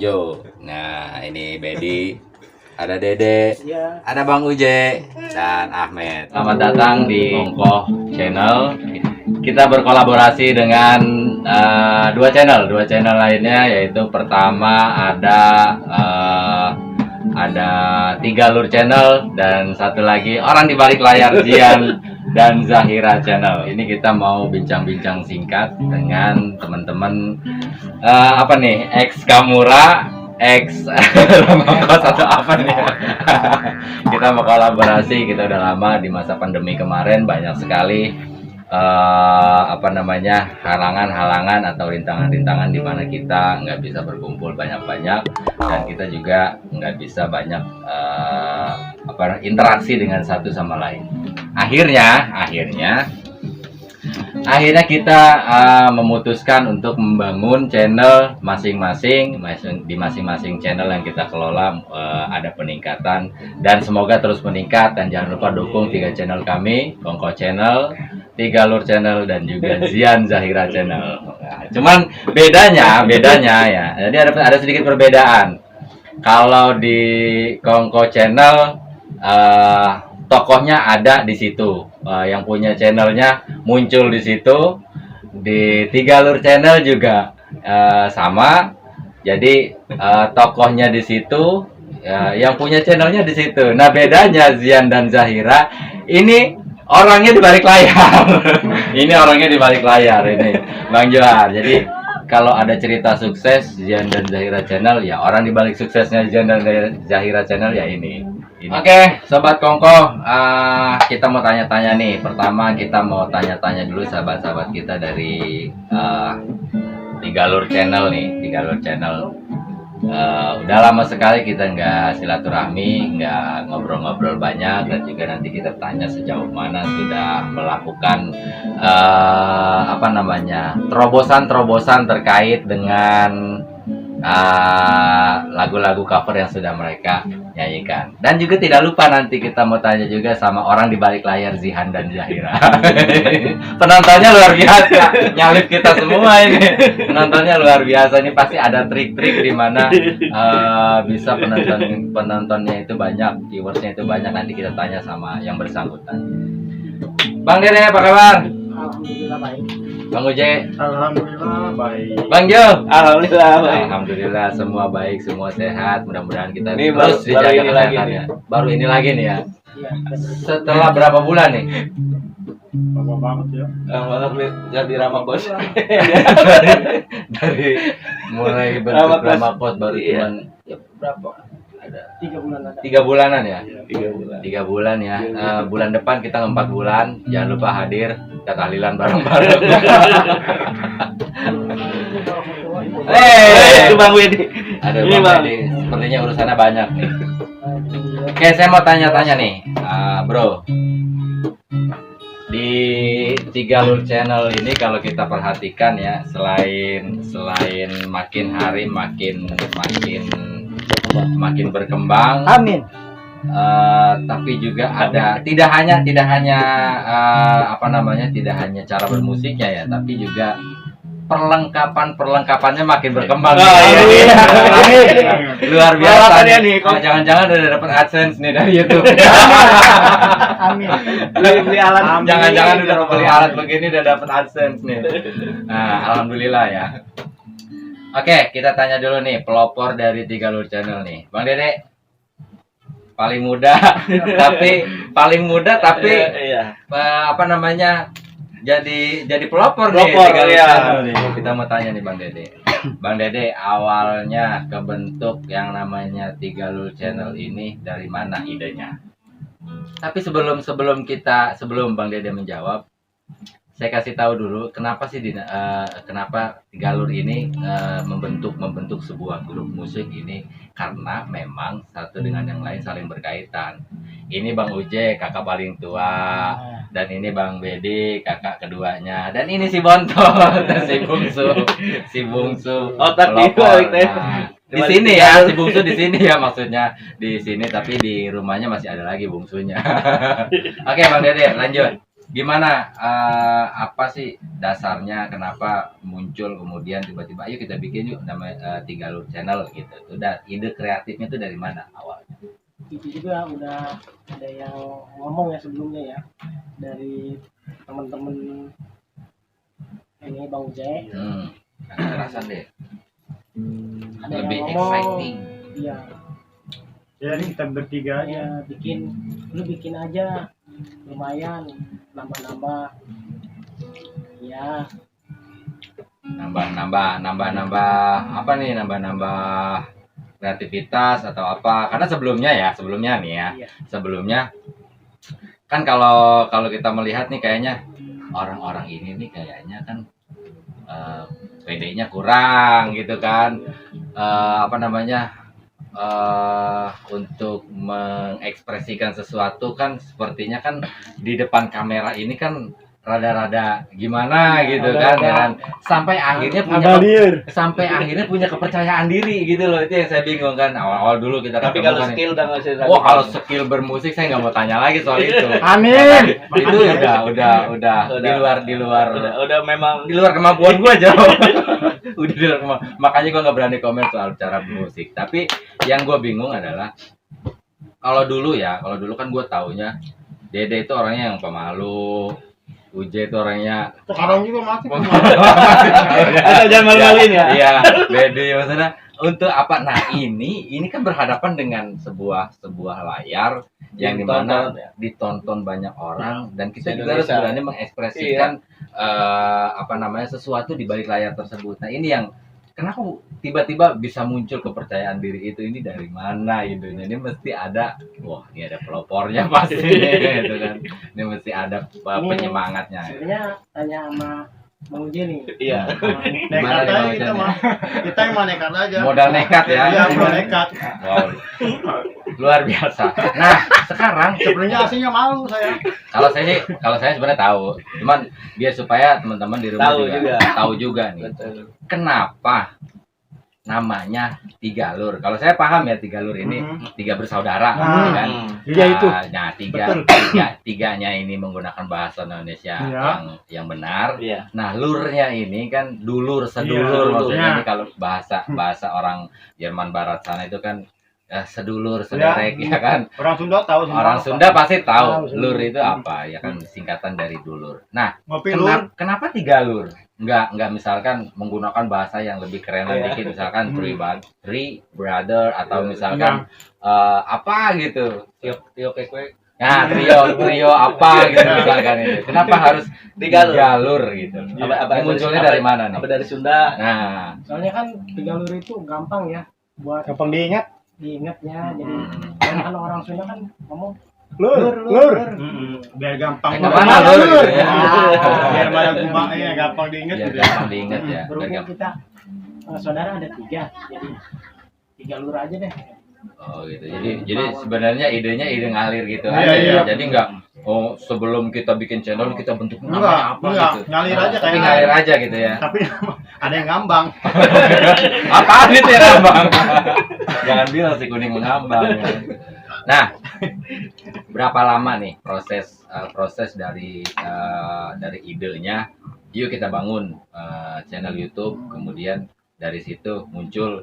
Jo. Nah, ini Bedi, ada Dede, ada Bang Uje, dan Ahmed. Selamat datang di Kongko Channel. Kita berkolaborasi dengan dua channel lainnya, yaitu pertama ada Tiga Lur Channel dan satu lagi orang di balik layar Zian dan Zahira Channel. Ini kita mau bincang-bincang singkat dengan teman-teman ex Kamura, ex Ramangkos atau apa nih? Kita mau kolaborasi. Kita udah lama di masa pandemi kemarin banyak sekali halangan-halangan atau rintangan-rintangan di mana kita nggak bisa berkumpul banyak-banyak dan kita juga nggak bisa banyak interaksi dengan satu sama lain. Akhirnya kita memutuskan untuk membangun channel masing-masing. Di masing-masing channel yang kita kelola ada peningkatan dan semoga terus meningkat. Dan jangan lupa dukung 3 channel kami, Kongko Channel, Tiga Lur Channel, dan juga Zian Zahira Channel. Nah, cuman bedanya ya, jadi ada sedikit perbedaan. Kalau di Kongko Channel tokohnya ada di situ, yang punya channelnya muncul di situ. Di Tiga Lur Channel juga sama, jadi tokohnya di situ, yang punya channelnya di situ. Nah, bedanya Zian dan Zahira ini orangnya di balik layar. Ini orangnya di balik layar ini, Bang Johar. Jadi kalau ada cerita sukses Zian dan Zahira Channel, ya orang di balik suksesnya Zian dan Zahira Channel ya ini. Oke, Sobat Kongko, kita mau tanya-tanya nih. Pertama kita mau tanya-tanya dulu sahabat-sahabat kita dari Tiga Lur Channel nih. Tiga Lur Channel. Udah lama sekali kita nggak silaturahmi, nggak ngobrol-ngobrol banyak, dan juga nanti kita tanya sejauh mana sudah melakukan terobosan terkait dengan lagu-lagu cover yang sudah mereka nyanyikan. Dan juga tidak lupa nanti kita mau tanya juga sama orang di balik layar Zihan dan Zahira. Penontonnya luar biasa, nyalip kita semua ini. Penontonnya luar biasa, ini pasti ada trik-trik di mana bisa penontonnya itu banyak, viewersnya itu banyak. Nanti kita tanya sama yang bersangkutan. Bang Dede, apa kabar? Alhamdulillah baik. Bang Uje? Alhamdulillah baik. Bang Jo? Alhamdulillah baik. Alhamdulillah semua baik, semua sehat. Mudah-mudahan kita ini terus dijaga kesehatannya. Baru ini lagi nih ya. Iya. Setelah berapa bulan nih? Lama banget ya. Jadi Ramangkos. Dari mulai bentuk Ramangkos baru cuman Berapa? ada 3 bulan ada. 3 bulanan ya. 3 bulan. 3 bulan ya. Bulan depan kita 4 bulan. Jangan lupa hadir. Kita tahlilan bareng-bareng. Itu Bang Wedi. Ada Ini, Bang Bang. Dedi. Sepertinya urusannya banyak nih. Oke, saya mau tanya-tanya nih, Bro. Di Tiga Lur Channel ini kalau kita perhatikan ya, selain makin hari makin berkembang. Amin. Tapi juga ada tidak hanya cara bermusiknya ya, tapi juga perlengkapannya makin berkembang. Luar biasa nih. Jangan-jangan udah dapat AdSense nih dari YouTube. Amin. Beli alat. Jangan-jangan udah beli alat begini udah dapat AdSense nih. Nah, alhamdulillah ya. Oke, kita tanya dulu nih pelopor dari Tiga Lur Channel nih, Bang Dede. Paling muda tapi Iya. jadi pelopor nih Pelopor, Tiga Lur iya. Channel nih. Kita mau tanya nih Bang Dede. Bang Dede, awalnya kebentuk yang namanya Tiga Lur Channel ini dari mana idenya? Tapi sebelum Bang Dede menjawab, saya kasih tahu dulu kenapa Tiga Lur ini membentuk sebuah grup musik ini, karena memang satu dengan yang lain saling berkaitan. Ini Bang Uje, kakak paling tua, dan ini Bang Bedi, kakak keduanya, dan ini si Bontot, si bungsu. Otak pelopor. itu. Nah, di sini ya, si bungsu di sini ya, maksudnya di sini, tapi di rumahnya masih ada lagi bungsunya. Oke, Bang Dede, lanjut. gimana apa sih dasarnya kenapa muncul kemudian tiba-tiba ayo kita bikin yuk namanya Tiga Lur Channel gitu. Udah ide kreatifnya itu dari mana awalnya? Itu juga udah ada yang ngomong ya sebelumnya ya, dari teman-teman ini Bang Jack, Kekerasan deh. ada Lebih yang ngomong, exciting. iya Ya ini kita bertiga aja. ya bikin aja lumayan nambah-nambah ya. Nambah apa nih, nambah kreativitas atau apa, karena sebelumnya nih ya, Iya. sebelumnya kan kalau kita melihat nih kayaknya orang-orang ini nih kayaknya kan PD-nya kurang gitu kan, apa namanya, untuk mengekspresikan sesuatu kan sepertinya kan di depan kamera ini kan rada-rada gimana gitu kan, ya kan? Sampai akhirnya punya kepercayaan diri gitu loh. Itu yang saya bingung kan, awal-awal dulu kita Tapi ketemu kalau kan, skill udah nggak usah. wah kalau skill bermusik saya nggak mau tanya lagi soal itu. Amin. Itu udah Udah memang di luar kemampuan gua jauh. Udah di luar kemampuan. Makanya gua nggak berani komen soal cara bermusik. Tapi yang gua bingung adalah kalau dulu kan gua taunya Dede itu orangnya yang pemalu, Uje itu orangnya Sekarang juga masih. Asal jangan malu-maluin ya. Iya, Dede maksudnya untuk apa? Nah, ini kan berhadapan dengan sebuah layar yang dimana ditonton banyak orang dan kita juga harus Se-Indonesia. berani mengekspresikan apa namanya sesuatu di balik layar tersebut. Nah, ini yang kenapa tiba-tiba bisa muncul kepercayaan diri itu, ini dari mana idenya? Ini mesti ada, wah ini ada pelopornya pasti gitu kan. Ini mesti ada penyemangatnya. Sebenarnya tanya sama Bang Uje nih. Iya. Gimana Nekat nih, aja Bang kita Jan, mah. Kita yang mah nekat aja. Modal nekat ya. Iya, modal nekat. Wow. Luar biasa. Nah, sekarang Sebenarnya aslinya malu saya. kalau saya sebenarnya tahu. Cuman biar supaya teman-teman di rumah tahu juga nih. Betul. Kenapa namanya Tiga Lur? Kalau saya paham ya Tiga Lur ini tiga bersaudara, Nah, kan? iya itu. Nah, Betul. tiganya ini menggunakan bahasa Indonesia Iya. yang benar. Iya. Nah, lurnya ini kan dulur, Iya, sedulur maksudnya iya. ini kalau bahasa orang Jerman Barat sana itu kan sedulur, sederek ya kan. Orang Sunda tahu semua. Orang Sunda pasti Tahu, tahu lur itu apa ya kan, singkatan dari dulur. Nah, Ngopi lur. kenapa Tiga Lur? Enggak misalkan menggunakan bahasa yang lebih kerenan Iya. dikit, misalkan three brother atau misalkan apa gitu. Tio kue. Nah, trio apa gitu misalkan itu. Kenapa harus Tiga Lur. Tiga Lur gitu? Apa Ini munculnya dari mana nih? Apa dari Sunda? Nah, Soalnya kan Tiga Lur itu gampang ya buat Gampang diingat. diingatnya. Jadi kan orang Sunda kan ngomong Lur. Biar gampang. Yang mana lur gitu ya. Biar mana gumaknya gampang diingat biar gitu. gampang diingat ya. Biar berhubung gampang. kita saudara ada 3, jadi Tiga Lur aja deh. Oh gitu. Jadi sebenarnya idenya ide ngalir gitu Iya, aja. iya. Ya. Jadi enggak sebelum kita bikin channel kita bentuk namanya apa Enggak, gitu. ngalir aja Tapi kayak ngalir aja gitu ya. Tapi ada yang ngambang. Apaan itu ya ngambang? Jangan bilang si kuning mengambang. Ya. Nah, berapa lama nih proses dari idenya? Yuk kita bangun channel YouTube, kemudian dari situ muncul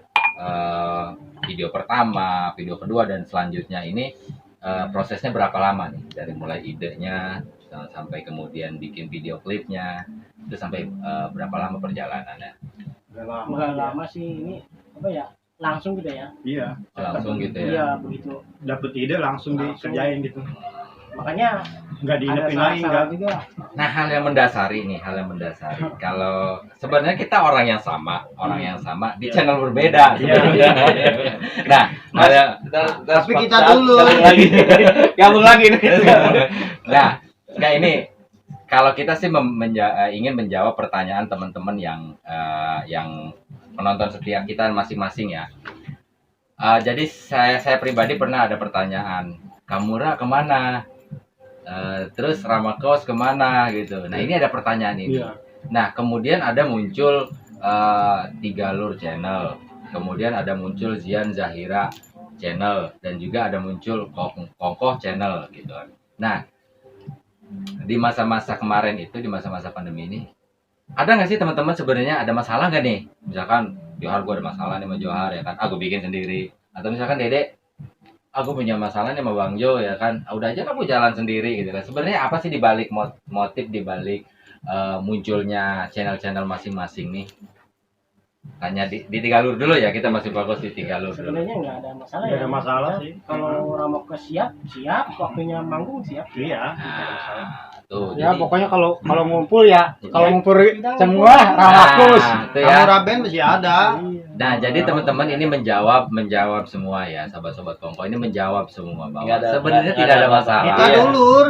video pertama, video kedua dan selanjutnya ini prosesnya berapa lama nih dari mulai idenya sampai kemudian bikin video klipnya itu sampai berapa lama perjalanannya? Enggak lama sih ini apa ya, langsung gitu ya. Iya. Langsung gitu ya. Iya begitu. Dapet ide langsung dikerjain gitu. Makanya Enggak ada diinepin lagi salah-salah enggak. juga. Nah, hal yang mendasari. Kalau sebenarnya kita orang yang sama di Iya. channel berbeda. Iya. Nah, hal yang Tapi kita dulu. Gabung lagi nih. nah, kayak ini kalau kita sih ingin menjawab pertanyaan teman-teman yang penonton setia kita masing-masing ya. Jadi saya pribadi pernah ada pertanyaan, Kamura kemana? Terus Ramakos kemana gitu. Nah ini ada pertanyaan ini. Iya. Nah kemudian ada muncul Tiga Lur channel, kemudian ada muncul Zian Zahira channel dan juga ada muncul Kongkoh channel gitu. Nah di masa-masa kemarin itu, di masa-masa pandemi ini, ada nggak sih teman-teman sebenarnya ada masalah nggak nih? Misalkan Johar, gue ada masalah nih sama Johar ya kan, aku bikin sendiri. Atau misalkan Dede, aku punya masalah nih sama Bang Jo ya kan, udah aja kamu jalan sendiri gitu kan. Sebenarnya apa sih dibalik motif dibalik munculnya channel-channel masing-masing nih? Tanya di Tiga Lur dulu ya, kita masih fokus di Tiga Lur dulu. Sebenarnya nggak ada masalah Nggak ya. ada masalah sih. Kalau Ramok siap, waktunya manggung siap. Iya. Nah, tuh. Ya jadi- pokoknya kalau ngumpul ya, kalau ngumpul Kita semua ramakus. Nah, itu Kamu ya. Raben masih ada. Nah, jadi teman-teman ini menjawab semua ya, sahabat-sahabat Kongko ini menjawab semua bahwa Nggak ada- sebenarnya nggak tidak ada ada masalah. Kita Iya. dulur.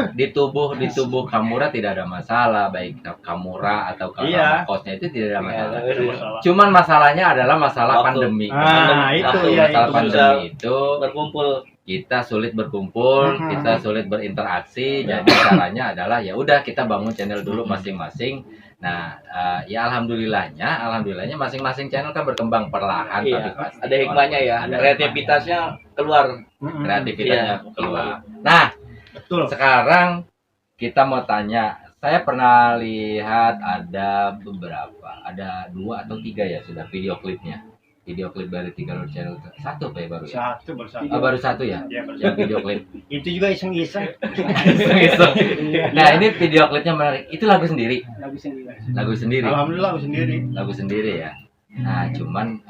Di tubuh Kamura tidak ada masalah, baik Kamura atau Iya. kosnya itu tidak ada masalah. Iya. Masalah. Cuman masalahnya adalah masalah Waktu. pandemi. Ah, itu Waktu. ya Masalah itu. pandemi itu berkumpul. kita sulit berkumpul, kita sulit berinteraksi. Jadi caranya adalah ya udah kita bangun channel dulu masing-masing. Nah, ya alhamdulillahnya masing-masing channel kan berkembang perlahan Iya, tapi pasti. ada hikmahnya ya. Ada Kreativitasnya keluar. kreativitasnya Iya. keluar. Nah, Betul. sekarang kita mau tanya, saya pernah lihat ada 2 atau 3 ya sudah video klipnya. Video klip dari Tiga Lur Channel. Satu apa ya baru ya? Satu bersatu. Oh, baru satu ya? Ya, Yang video klip. Itu juga iseng-iseng. Iseng-iseng. Nah, ini video klipnya menarik. Itu lagu sendiri. Lagu sendiri. Lagu sendiri. Alhamdulillah aku sendiri. Lagu sendiri ya. Nah, cuman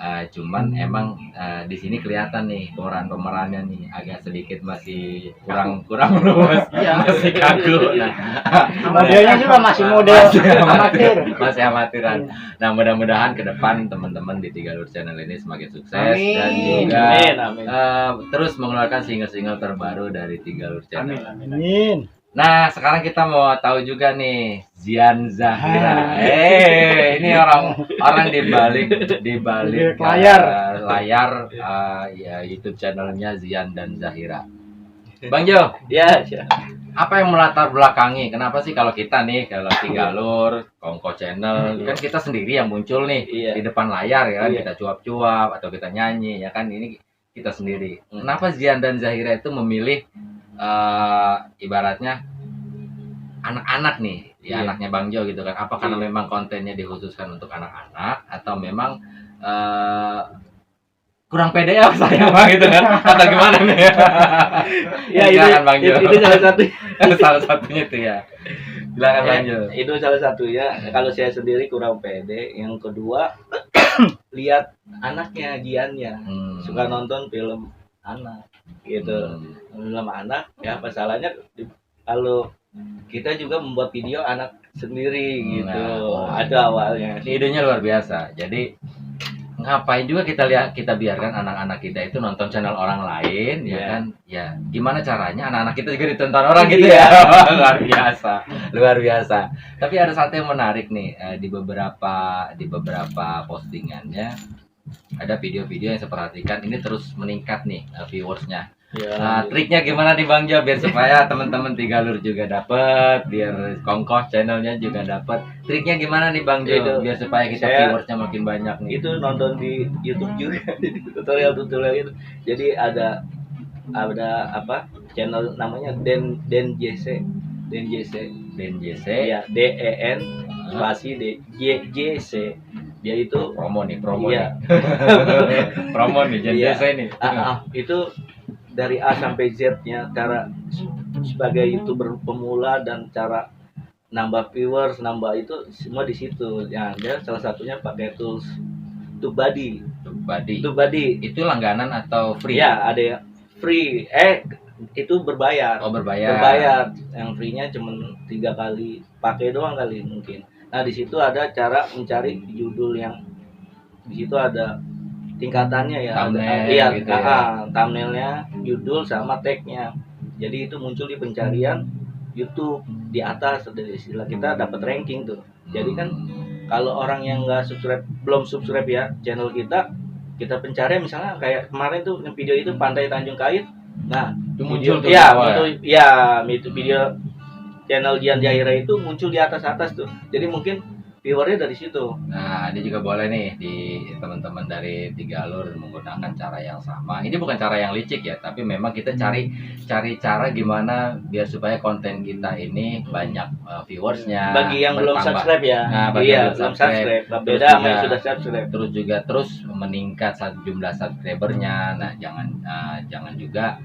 emang di sini kelihatan nih pemerannya nih agak sedikit masih kurang luas, Iya. masih kaku. Nah, Modelnya juga masih model amatir. masih amatiran. Nah, mudah-mudahan ke depan teman-teman di Tiga Lur Channel ini semakin sukses Amin. dan juga Amin. terus mengeluarkan single-single terbaru dari Tiga Lur Channel. Amin. Amin. Nah, sekarang kita mau tahu juga nih Zian Zahira. Ini orang di balik layar ya YouTube channelnya Zian dan Zahira. Bang Jo, Ya, apa yang melatar belakangi? Kenapa sih kalau kita nih, kalau Tiga Lur, Kongko Channel, kan kita sendiri yang muncul nih Iya. di depan layar ya kan, Iya. kita cuap-cuap atau kita nyanyi ya kan, ini kita sendiri. Kenapa Zian dan Zahira itu memilih ibaratnya anak-anak nih, ya Iya. anaknya Bang Jo gitu kan? Apa karena Iya. memang kontennya dikhususkan untuk anak-anak atau memang kurang pede ya saya mah gitu kan? Atau gimana nih? Ya, Silakan, Bang Jo. itu salah satu. Salah satunya itu ya. Silakan Bang Jo. Itu salah satunya. Kalau saya sendiri kurang pede. Yang kedua, lihat anaknya, Giannya. Suka nonton film anak gitu. Film anak ya apa salahnya kalau kita juga membuat video anak sendiri gitu. Nah, Ada awalnya. Ini idenya luar biasa. Jadi ngapain juga kita biarkan anak-anak kita itu nonton channel orang lain ya Iya. kan? Ya gimana caranya anak-anak kita juga ditonton orang gitu ya. Luar biasa. Tapi ada satu yang menarik nih di beberapa postingannya ada video-video yang saya perhatikan ini terus meningkat nih viewersnya. Ya, Nah, triknya gimana nih Bang Jo biar supaya teman-teman Tiga Lur juga dapat, biar Kongko channelnya juga dapat. Triknya gimana nih Bang Jo Itu, biar supaya kita saya- viewersnya makin banyak nih? itu nonton di YouTube juga tutorial itu. Jadi ada apa channel namanya Den JC. Den JC. Ya, DEN spasi JC. Dia itu Promo nih. Iya. Promo nih Den Iya. JC nih. Itu dari A sampai Z-nya, cara sebagai YouTuber pemula dan cara nambah viewers, nambah itu semua di situ. Ya, dia salah satunya pakai tools TubeBuddy. Badi. TubeBuddy Itu langganan atau free? ya ada yang free, itu berbayar. Oh, berbayar. Berbayar. Yang free-nya cuma 3 kali pakai doang kali mungkin. Nah, di situ ada cara mencari judul yang di situ ada tingkatannya ya. Thumbnail Iya, gitu ya. thumbnailnya, judul sama tag-nya. Jadi itu muncul di pencarian YouTube di atas, dari istilah kita dapat ranking tuh. Jadi kan kalau orang yang belum subscribe ya channel kita pencarian misalnya kayak kemarin tuh yang video itu Pantai Tanjung Kait. Nah, Itu muncul tuh ya, di awal itu video channel Gian Zahira itu muncul di atas tuh. Jadi mungkin viewernya dari situ. Nah, ini juga boleh nih di teman-teman dari Tiga Alur menggunakan cara yang sama. Ini bukan cara yang licik ya, tapi memang kita cari cara gimana biar supaya konten kita ini banyak viewersnya. Bagi yang belum bertambah. subscribe ya. Nah, bagi yang Iya, belum belum subscribe. subscribe. Terus Beda sama yang juga- sudah subscribe. Terus juga terus meningkat jumlah subscribernya. Nah, jangan juga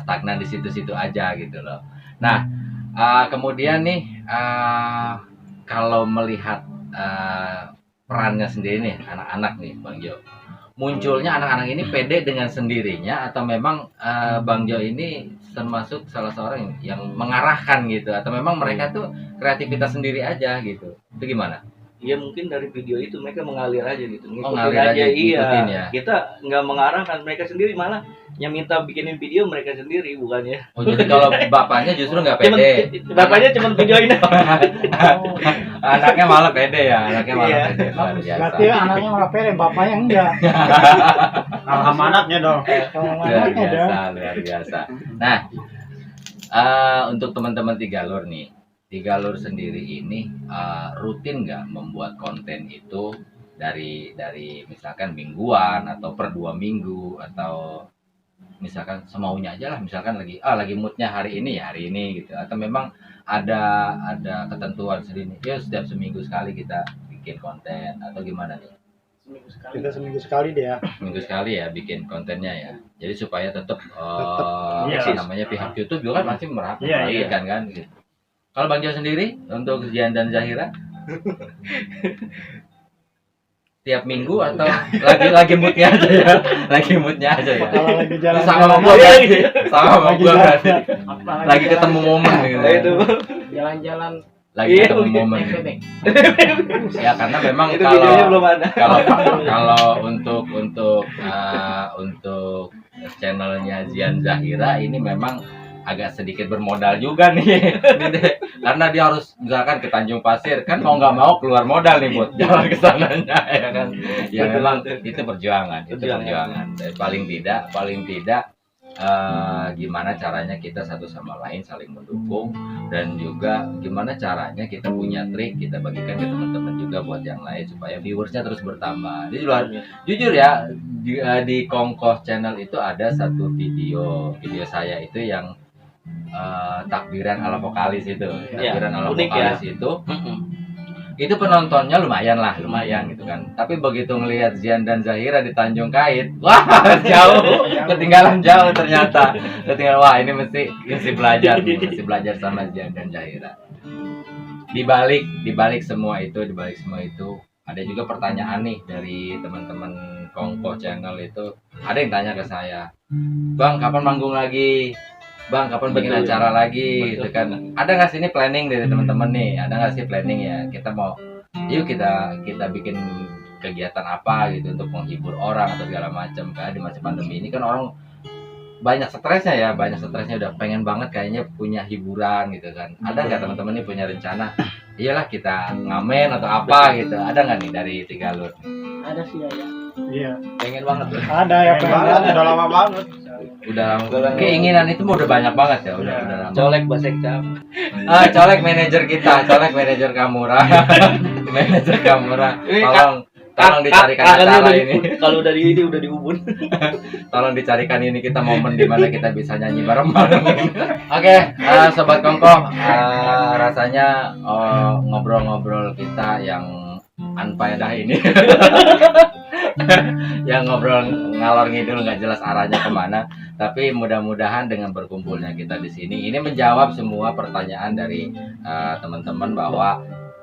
stagnan di situ-situ aja gitu loh. Nah, kemudian nih kalau melihat perannya sendiri nih anak-anak nih Bang Jo, munculnya anak-anak ini pede dengan sendirinya atau memang Bang Jo ini termasuk salah seorang yang mengarahkan gitu, atau memang mereka tuh kreativitas sendiri aja gitu, itu gimana? Iya, mungkin dari video itu mereka mengalir aja gitu, ngikutin ngalir aja, ngikutin ya. Kita nggak mengarahkan mereka sendiri, malah yang minta bikinin video mereka sendiri, bukannya. Oh, jadi kalau bapaknya justru nggak Cuman, pede, bapaknya cuma videoin. anaknya malah pede ya, anaknya malah Iya. pede. Luar biasa. Berarti anaknya malah pede, bapaknya enggak. Kalah sama anaknya dong. Kalau Luar anaknya dah. biasa, luar biasa. Nah, untuk teman-teman Tiga Alur nih, Tiga Alur sendiri ini rutin nggak membuat konten itu dari misalkan mingguan atau per 2 minggu, atau misalkan semaunya aja lah, misalkan lagi moodnya hari ini ya hari ini gitu, atau memang ada ketentuan sendiri, ya setiap seminggu sekali kita bikin konten atau gimana nih? Seminggu sekali. Kita seminggu sekali deh ya. Minggu sekali ya bikin kontennya ya, jadi supaya tetap iya. namanya pihak YouTube juga kan masih Iya, memperhatikan kan gitu. Kalau Bang Jo sendiri untuk Zian dan Zahira tiap minggu atau lagi moodnya aja ya, lagi moodnya aja ya. Kalau lagi jalan Sama sama gua berarti, sama sama Lagi gua jalan. berarti. Apalagi Lagi ketemu momen gitu. Nah, itu jalan-jalan Lagi Iya, ketemu mungkin. momen. bebek. Ya karena memang itu videonya belum ada. kalau untuk channelnya Zian Zahira ini memang agak sedikit bermodal juga nih. Karena dia harus misalkan ke Tanjung Pasir, kan mau nggak mau keluar modal nih buat jalan ke sananya ya kan. Ya memang itu perjuangan, Dan paling tidak gimana caranya kita satu sama lain saling mendukung, dan juga gimana caranya kita punya trik kita bagikan ke teman-teman juga buat yang lain supaya viewersnya terus bertambah. Jadi jujur ya, di Kongkoh channel itu ada satu video saya itu yang takbiran ala vokalis itu, takbiran ala unik vokalis itu penontonnya lumayan gitu kan. Tapi begitu ngelihat Zian dan Zahira di Tanjung Kait, wah jauh, ketinggalan jauh ternyata. Wah ini mesti belajar sama Zian dan Zahira. Di balik semua itu ada juga pertanyaan nih dari teman-teman Kongko channel itu. Ada yang tanya ke saya, Bang kapan manggung lagi? Bang kapan bikin Betul. acara lagi? Gitu Betul. kan. Ada nggak sih ini planning dari teman-teman nih? Ada nggak sih planning ya? Kita mau, yuk kita bikin kegiatan apa gitu untuk menghibur orang atau segala macam. Karena di masa pandemi ini kan orang banyak stresnya udah pengen banget kayaknya punya hiburan gitu kan. Ada nggak teman-teman nih punya rencana? Iyalah kita ngamen atau apa gitu. Ada nggak nih dari Tiga Alur? Ada sih ya. Iya. Pengen banget. Ada ya Pengen banget, udah lama banget. Udah keinginan itu udah banyak banget ya, udah lama. Colek bahasa Kecam. Colek manajer kita, colek manajer Kamura. Manajer Kamura. Tolong dicarikan acara ini. Kalau dari ini udah di Ubun. Tolong dicarikan ini kita momen di mana kita bisa nyanyi bareng-bareng. Oke, sobat Kongko, rasanya ngobrol-ngobrol kita yang unfaedah ini. Yang ngobrol ngalor ngidul nggak jelas arahnya kemana, tapi mudah-mudahan dengan berkumpulnya kita di sini ini menjawab semua pertanyaan dari teman-teman bahwa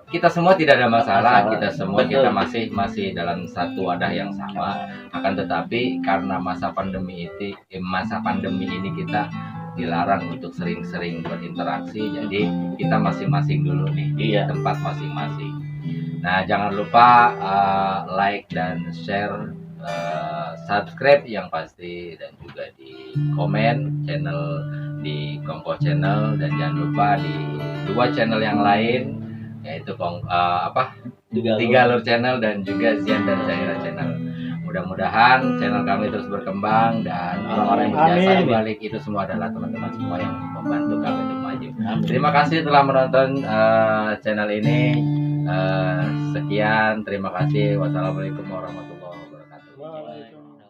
kita semua tidak ada masalah, kita semua Betul. kita masih dalam satu wadah yang sama. Akan tetapi karena masa pandemi ini kita dilarang untuk sering-sering berinteraksi, jadi kita masing-masing dulu nih di Iya. tempat masing-masing. Nah, jangan lupa like dan share, subscribe yang pasti, dan juga di komen channel di Kongko channel, dan jangan lupa di 2 channel yang lain yaitu Tiga Alur channel dan juga Zian dan Zahira channel. Mudah-mudahan channel kami terus berkembang, dan orang-orang yang berjasa di Amin. balik itu semua adalah teman-teman semua yang membantu kami untuk maju. maju. Terima kasih telah menonton channel ini. Sekian, terima kasih. Wassalamualaikum warahmatullahi wabarakatuh. Waalaikumsalam.